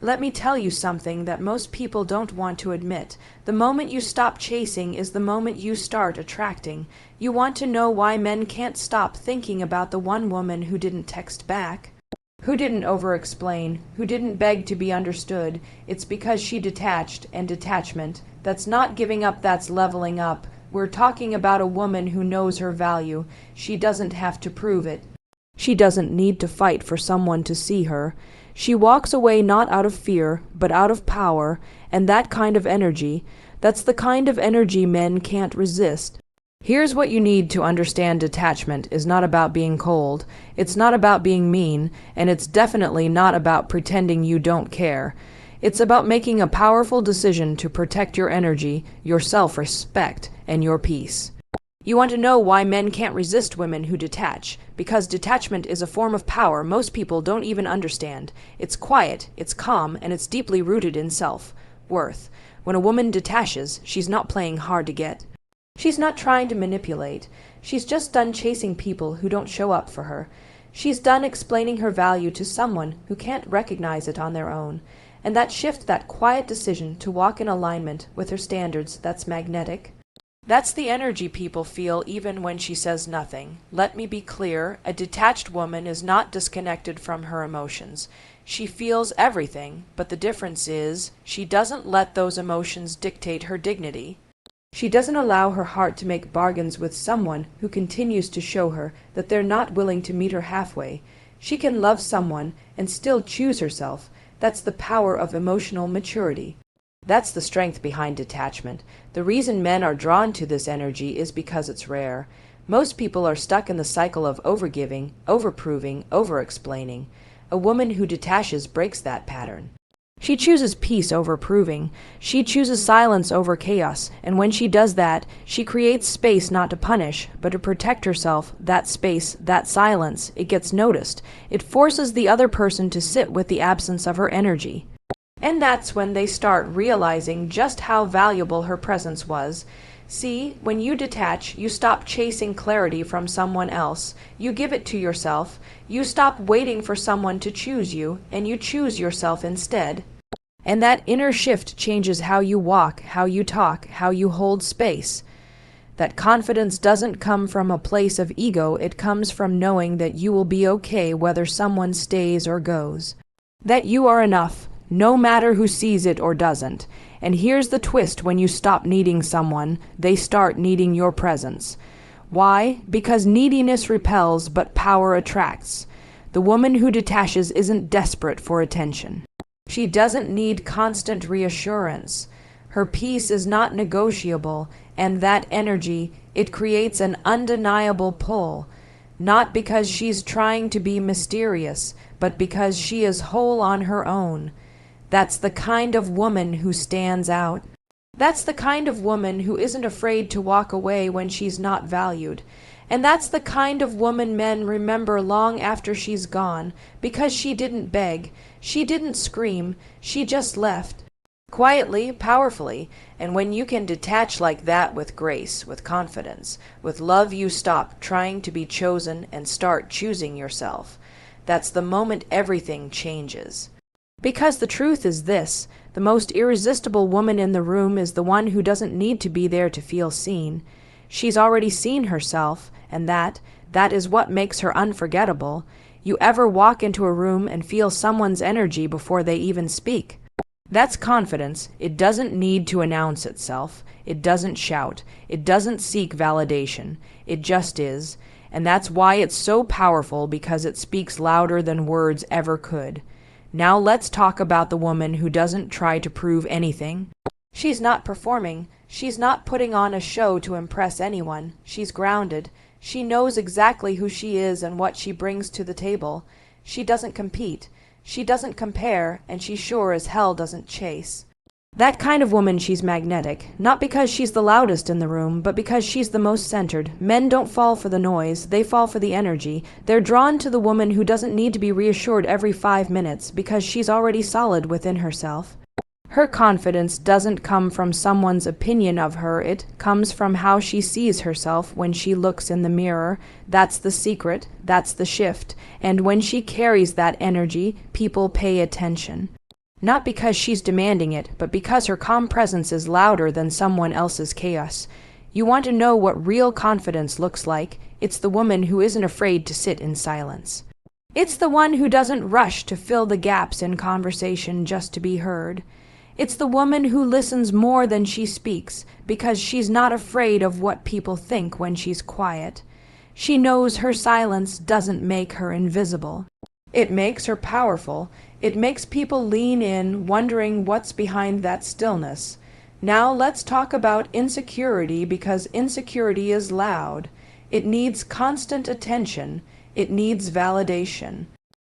Let me tell you something that most people don't want to admit. The moment you stop chasing is the moment you start attracting. You want to know why men can't stop thinking about the one woman who didn't text back, who didn't over-explain, who didn't beg to be understood. It's because she detached, and detachment, that's not giving up, that's leveling up. We're talking about a woman who knows her value. She doesn't have to prove it. She doesn't need to fight for someone to see her. She walks away not out of fear, but out of power, and that kind of energy, that's the kind of energy men can't resist. Here's what you need to understand: detachment is not about being cold, it's not about being mean, and it's definitely not about pretending you don't care. It's about making a powerful decision to protect your energy, your self-respect, and your peace. You want to know why men can't resist women who detach? Because detachment is a form of power most people don't even understand. It's quiet, it's calm, and it's deeply rooted in self-worth. When a woman detaches, she's not playing hard to get. She's not trying to manipulate. She's just done chasing people who don't show up for her. She's done explaining her value to someone who can't recognize it on their own. And that shift, that quiet decision to walk in alignment with her standards, that's magnetic. That's the energy people feel even when she says nothing. Let me be clear, a detached woman is not disconnected from her emotions. She feels everything, but the difference is she doesn't let those emotions dictate her dignity. She doesn't allow her heart to make bargains with someone who continues to show her that they're not willing to meet her halfway. She can love someone and still choose herself. That's the power of emotional maturity. That's the strength behind detachment. The reason men are drawn to this energy is because it's rare. Most people are stuck in the cycle of overgiving, overproving, over-explaining. A woman who detaches breaks that pattern. She chooses peace over proving. She chooses silence over chaos, and when she does that, she creates space not to punish, but to protect herself. That space, that silence, it gets noticed. It forces the other person to sit with the absence of her energy. And that's when they start realizing just how valuable her presence was. See, when you detach, you stop chasing clarity from someone else. You give it to yourself. You stop waiting for someone to choose you, and you choose yourself instead. And that inner shift changes how you walk, how you talk, how you hold space. That confidence doesn't come from a place of ego, it comes from knowing that you will be okay whether someone stays or goes. That you are enough, no matter who sees it or doesn't. And here's the twist: when you stop needing someone, they start needing your presence. Why? Because neediness repels, but power attracts. The woman who detaches isn't desperate for attention. She doesn't need constant reassurance. Her peace is not negotiable, and that energy, it creates an undeniable pull. Not because she's trying to be mysterious, but because she is whole on her own. That's the kind of woman who stands out. That's the kind of woman who isn't afraid to walk away when she's not valued. And that's the kind of woman men remember long after she's gone, because she didn't beg, she didn't scream, she just left. Quietly, powerfully. And when you can detach like that with grace, with confidence, with love, you stop trying to be chosen and start choosing yourself. That's the moment everything changes. Because the truth is this: the most irresistible woman in the room is the one who doesn't need to be there to feel seen. She's already seen herself, and that is what makes her unforgettable. You ever walk into a room and feel someone's energy before they even speak? That's confidence. It doesn't need to announce itself. It doesn't shout. It doesn't seek validation. It just is. And that's why it's so powerful, because it speaks louder than words ever could. Now let's talk about the woman who doesn't try to prove anything. She's not performing. She's not putting on a show to impress anyone. She's grounded. She knows exactly who she is and what she brings to the table. She doesn't compete. She doesn't compare, and she sure as hell doesn't chase. That kind of woman, she's magnetic, not because she's the loudest in the room, but because she's the most centered. Men don't fall for the noise, they fall for the energy. They're drawn to the woman who doesn't need to be reassured every 5 minutes, because she's already solid within herself. Her confidence doesn't come from someone's opinion of her, it comes from how she sees herself when she looks in the mirror. That's the secret, that's the shift, and when she carries that energy, people pay attention. Not because she's demanding it, but because her calm presence is louder than someone else's chaos. You want to know what real confidence looks like? It's the woman who isn't afraid to sit in silence. It's the one who doesn't rush to fill the gaps in conversation just to be heard. It's the woman who listens more than she speaks because she's not afraid of what people think when she's quiet. She knows her silence doesn't make her invisible. It makes her powerful. It makes people lean in, wondering what's behind that stillness. Now let's talk about insecurity, because insecurity is loud. It needs constant attention. It needs validation.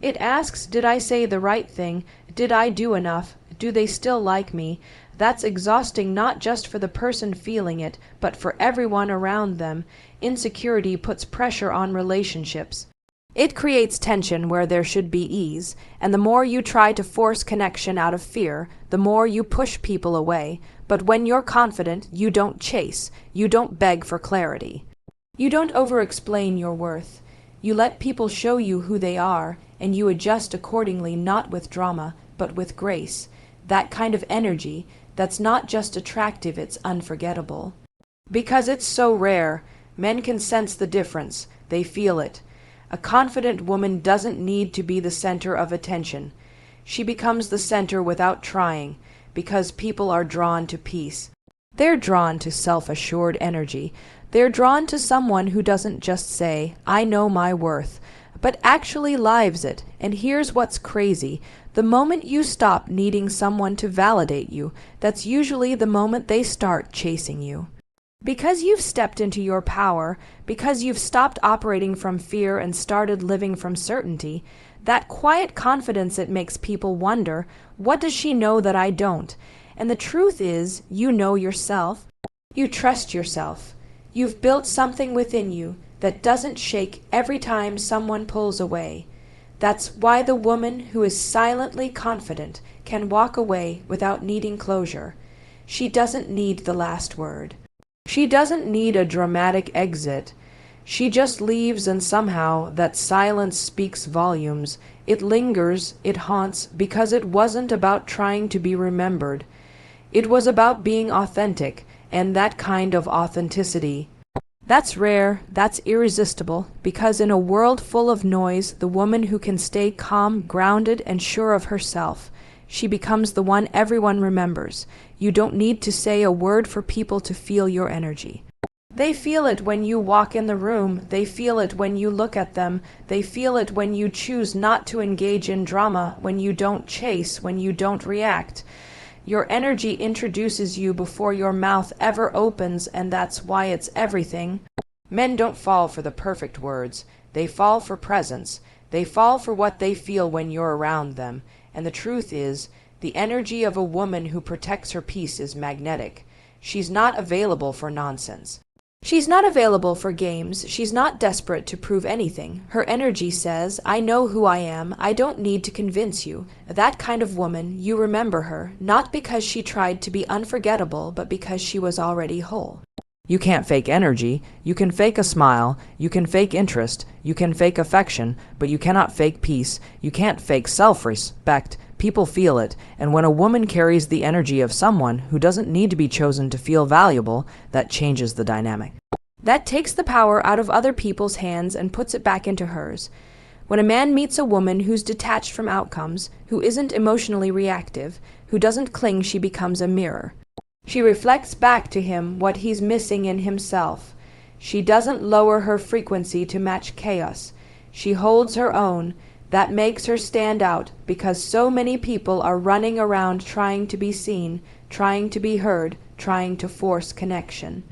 It asks, did I say the right thing? Did I do enough? Do they still like me? That's exhausting, not just for the person feeling it, but for everyone around them. Insecurity puts pressure on relationships. It creates tension where there should be ease, and the more you try to force connection out of fear, the more you push people away. But when you're confident, you don't chase, you don't beg for clarity. You don't over-explain your worth. You let people show you who they are, and you adjust accordingly, not with drama, but with grace. That kind of energy, that's not just attractive, it's unforgettable. Because it's so rare, men can sense the difference, they feel it. A confident woman doesn't need to be the center of attention. She becomes the center without trying, because people are drawn to peace. They're drawn to self-assured energy. They're drawn to someone who doesn't just say, I know my worth, but actually lives it. And here's what's crazy. The moment you stop needing someone to validate you, that's usually the moment they start chasing you. Because you've stepped into your power, because you've stopped operating from fear and started living from certainty, that quiet confidence, it makes people wonder, what does she know that I don't? And the truth is, you know yourself. You trust yourself. You've built something within you that doesn't shake every time someone pulls away. That's why the woman who is silently confident can walk away without needing closure. She doesn't need the last word. She doesn't need a dramatic exit. She just leaves, and somehow that silence speaks volumes. It lingers, it haunts, because it wasn't about trying to be remembered. It was about being authentic, and that kind of authenticity. That's rare, that's irresistible, because in a world full of noise, the woman who can stay calm, grounded, and sure of herself, she becomes the one everyone remembers. You don't need to say a word for people to feel your energy. They feel it when you walk in the room. They feel it when you look at them. They feel it when you choose not to engage in drama, when you don't chase, when you don't react. Your energy introduces you before your mouth ever opens, and that's why it's everything. Men don't fall for the perfect words. They fall for presence. They fall for what they feel when you're around them. And the truth is, the energy of a woman who protects her peace is magnetic. She's not available for nonsense. She's not available for games. She's not desperate to prove anything. Her energy says, I know who I am. I don't need to convince you. That kind of woman, you remember her, not because she tried to be unforgettable, but because she was already whole. You can't fake energy. You can fake a smile. You can fake interest. You can fake affection, but you cannot fake peace. You can't fake self-respect. People feel it, and when a woman carries the energy of someone who doesn't need to be chosen to feel valuable, that changes the dynamic. That takes the power out of other people's hands and puts it back into hers. When a man meets a woman who's detached from outcomes, who isn't emotionally reactive, who doesn't cling, she becomes a mirror. She reflects back to him what he's missing in himself. She doesn't lower her frequency to match chaos. She holds her own. That makes her stand out, because so many people are running around trying to be seen, trying to be heard, trying to force connection.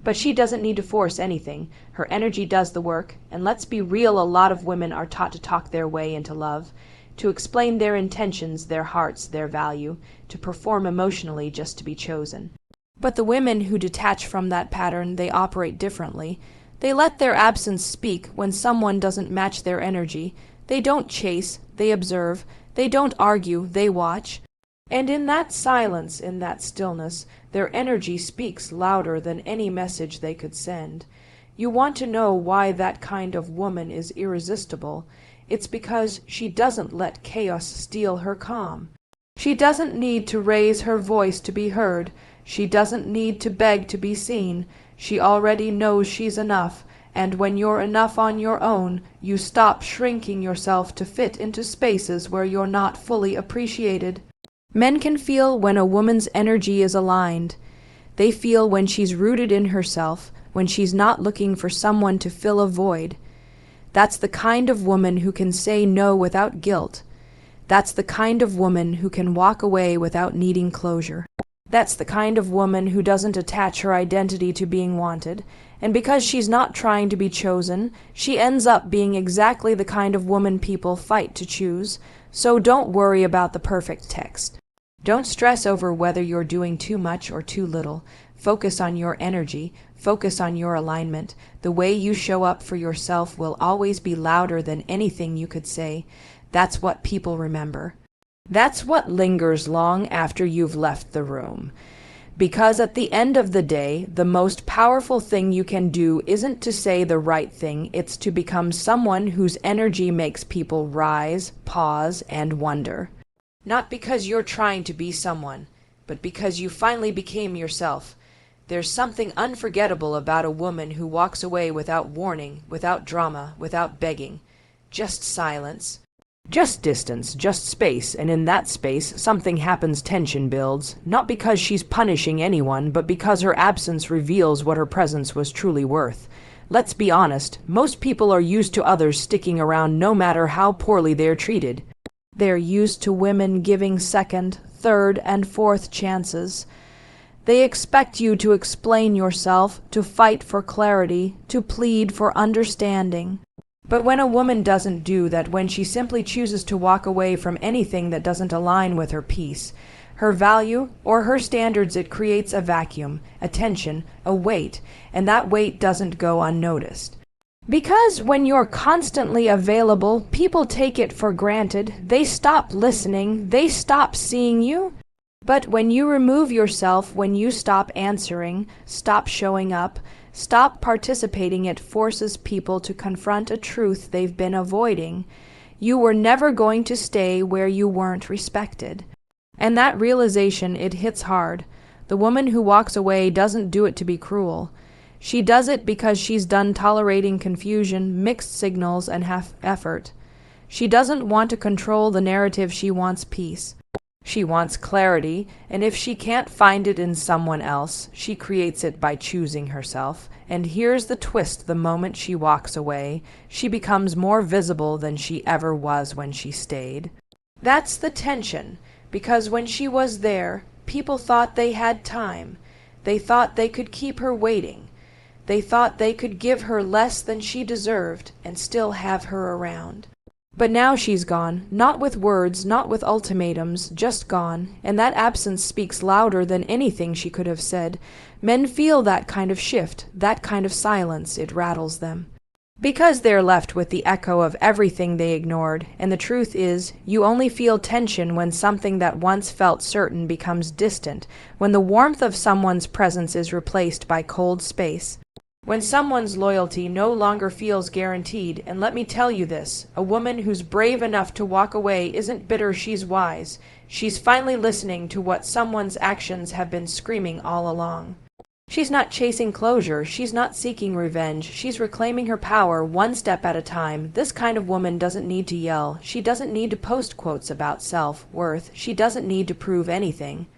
But she doesn't need to force anything. Her energy does the work, and let's be real, a lot of women are taught to talk their way into love, to explain their intentions, their hearts, their value, to perform emotionally just to be chosen. But the women who detach from that pattern, they operate differently. They let their absence speak when someone doesn't match their energy. They don't chase, they observe. They don't argue, they watch. And in that silence, in that stillness, their energy speaks louder than any message they could send. You want to know why that kind of woman is irresistible? It's because she doesn't let chaos steal her calm. She doesn't need to raise her voice to be heard. She doesn't need to beg to be seen. She already knows she's enough, and when you're enough on your own, you stop shrinking yourself to fit into spaces where you're not fully appreciated. Men can feel when a woman's energy is aligned. They feel when she's rooted in herself, when she's not looking for someone to fill a void. That's the kind of woman who can say no without guilt. That's the kind of woman who can walk away without needing closure. That's the kind of woman who doesn't attach her identity to being wanted, and because she's not trying to be chosen, she ends up being exactly the kind of woman people fight to choose. So don't worry about the perfect text. Don't stress over whether you're doing too much or too little. Focus on your energy. Focus on your alignment. The way you show up for yourself will always be louder than anything you could say. That's what people remember. That's what lingers long after you've left the room. Because at the end of the day, the most powerful thing you can do isn't to say the right thing, it's to become someone whose energy makes people rise, pause, and wonder. Not because you're trying to be someone, but because you finally became yourself. There's something unforgettable about a woman who walks away without warning, without drama, without begging. Just silence. Just distance, just space, and in that space something happens, tension builds, not because she's punishing anyone, but because her absence reveals what her presence was truly worth. Let's be honest, most people are used to others sticking around no matter how poorly they're treated. They're used to women giving second, third, and fourth chances. They expect you to explain yourself, to fight for clarity, to plead for understanding. But when a woman doesn't do that, when she simply chooses to walk away from anything that doesn't align with her peace, her value, or her standards, it creates a vacuum, a tension, a weight, and that weight doesn't go unnoticed. Because when you're constantly available, people take it for granted, they stop listening, they stop seeing you. But when you remove yourself, when you stop answering, stop showing up, stop participating, it forces people to confront a truth they've been avoiding. You were never going to stay where you weren't respected. And that realization, it hits hard. The woman who walks away doesn't do it to be cruel. She does it because she's done tolerating confusion, mixed signals, and half effort. She doesn't want to control the narrative, she wants peace. She wants clarity, and if she can't find it in someone else, she creates it by choosing herself. And here's the twist: the moment she walks away, she becomes more visible than she ever was when she stayed. That's the tension, because when she was there, people thought they had time. They thought they could keep her waiting. They thought they could give her less than she deserved and still have her around. But now she's gone, not with words, not with ultimatums, just gone, and that absence speaks louder than anything she could have said. Men feel that kind of shift, that kind of silence, it rattles them. Because they're left with the echo of everything they ignored, and the truth is, you only feel tension when something that once felt certain becomes distant, when the warmth of someone's presence is replaced by cold space. When someone's loyalty no longer feels guaranteed, and let me tell you this, a woman who's brave enough to walk away isn't bitter, she's wise. She's finally listening to what someone's actions have been screaming all along. She's not chasing closure, she's not seeking revenge, she's reclaiming her power one step at a time. This kind of woman doesn't need to yell, she doesn't need to post quotes about self-worth, she doesn't need to prove anything.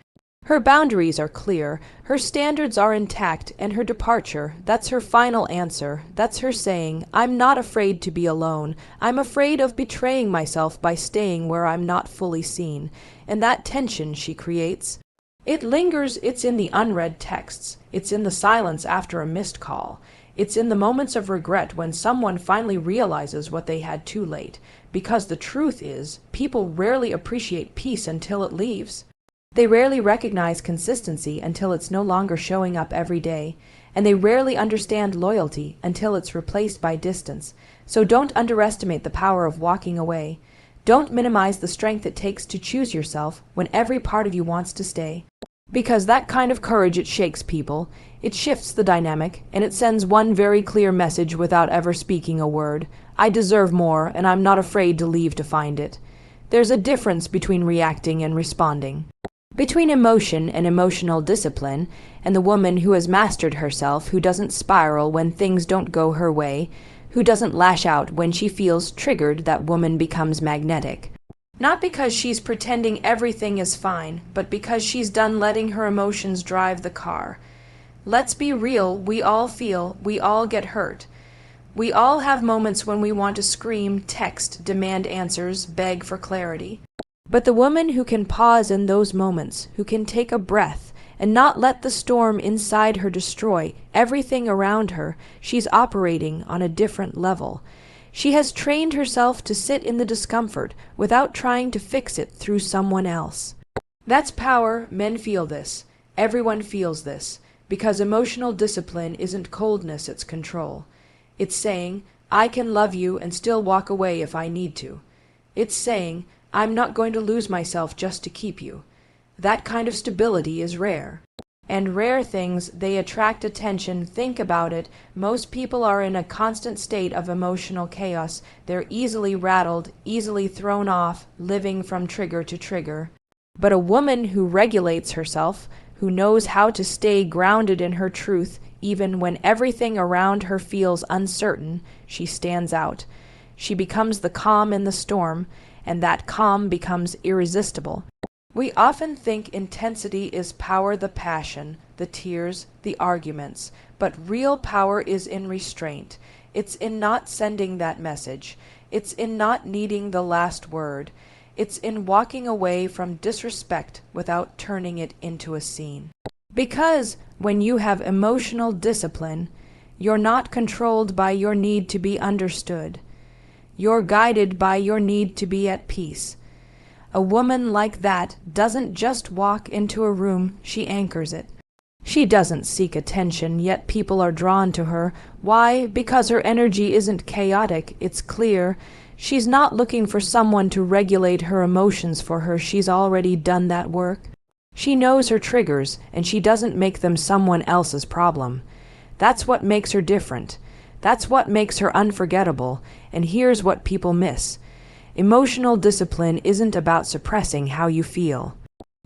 Her boundaries are clear, her standards are intact, and her departure, that's her final answer. That's her saying, I'm not afraid to be alone. I'm afraid of betraying myself by staying where I'm not fully seen. And that tension she creates, it lingers, it's in the unread texts. It's in the silence after a missed call. It's in the moments of regret when someone finally realizes what they had too late. Because the truth is, people rarely appreciate peace until it leaves. They rarely recognize consistency until it's no longer showing up every day, and they rarely understand loyalty until it's replaced by distance. So don't underestimate the power of walking away. Don't minimize the strength it takes to choose yourself when every part of you wants to stay. Because that kind of courage, it shakes people, it shifts the dynamic, and it sends one very clear message without ever speaking a word. I deserve more, and I'm not afraid to leave to find it. There's a difference between reacting and responding, between emotion and emotional discipline, and the woman who has mastered herself, who doesn't spiral when things don't go her way, who doesn't lash out when she feels triggered. That woman becomes magnetic. Not because she's pretending everything is fine, but because she's done letting her emotions drive the car. Let's be real, we all feel, we all get hurt. We all have moments when we want to scream, text, demand answers, beg for clarity. But the woman who can pause in those moments, who can take a breath, and not let the storm inside her destroy everything around her, she's operating on a different level. She has trained herself to sit in the discomfort without trying to fix it through someone else. That's power. Men feel this. Everyone feels this. Because emotional discipline isn't coldness, it's control. It's saying, I can love you and still walk away if I need to. It's saying, I'm not going to lose myself just to keep you. That kind of stability is rare. And rare things, they attract attention. Think about it. Most people are in a constant state of emotional chaos. They're easily rattled, easily thrown off, living from trigger to trigger. But a woman who regulates herself, who knows how to stay grounded in her truth, even when everything around her feels uncertain, she stands out. She becomes the calm in the storm, and that calm becomes irresistible. We often think intensity is power, the passion, the tears, the arguments, but real power is in restraint. It's in not sending that message. It's in not needing the last word. It's in walking away from disrespect without turning it into a scene. Because when you have emotional discipline, you're not controlled by your need to be understood. You're guided by your need to be at peace. A woman like that doesn't just walk into a room, she anchors it. She doesn't seek attention, yet people are drawn to her. Why? Because her energy isn't chaotic, it's clear. She's not looking for someone to regulate her emotions for her. She's already done that work. She knows her triggers, and she doesn't make them someone else's problem. That's what makes her different. That's what makes her unforgettable. And here's what people miss. Emotional discipline isn't about suppressing how you feel.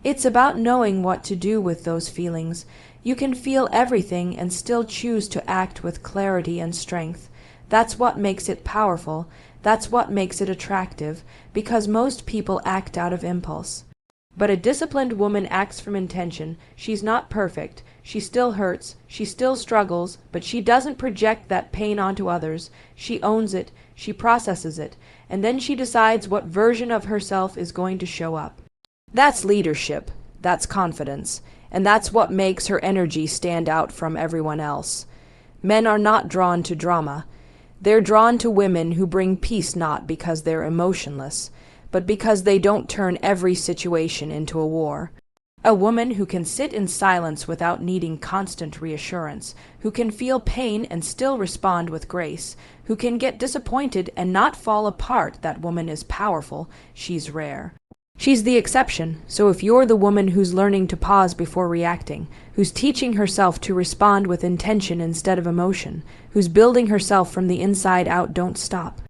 It's about knowing what to do with those feelings. You can feel everything and still choose to act with clarity and strength. That's what makes it powerful. That's what makes it attractive, because most people act out of impulse. But a disciplined woman acts from intention. She's not perfect. She still hurts. She still struggles, but she doesn't project that pain onto others. She owns it. She processes it. And then she decides what version of herself is going to show up. That's leadership. That's confidence. And that's what makes her energy stand out from everyone else. Men are not drawn to drama. They're drawn to women who bring peace, not because they're emotionless, but because they don't turn every situation into a war. A woman who can sit in silence without needing constant reassurance, who can feel pain and still respond with grace, who can get disappointed and not fall apart. That woman is powerful. She's rare. She's the exception. So if you're the woman who's learning to pause before reacting, who's teaching herself to respond with intention instead of emotion, who's building herself from the inside out, don't stop.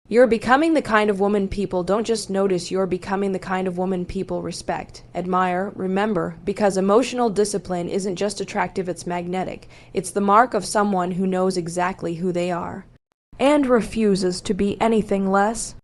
You're becoming the kind of woman people don't just notice, you're becoming the kind of woman people respect, admire, remember, because emotional discipline isn't just attractive, it's magnetic. It's the mark of someone who knows exactly who they are and refuses to be anything less.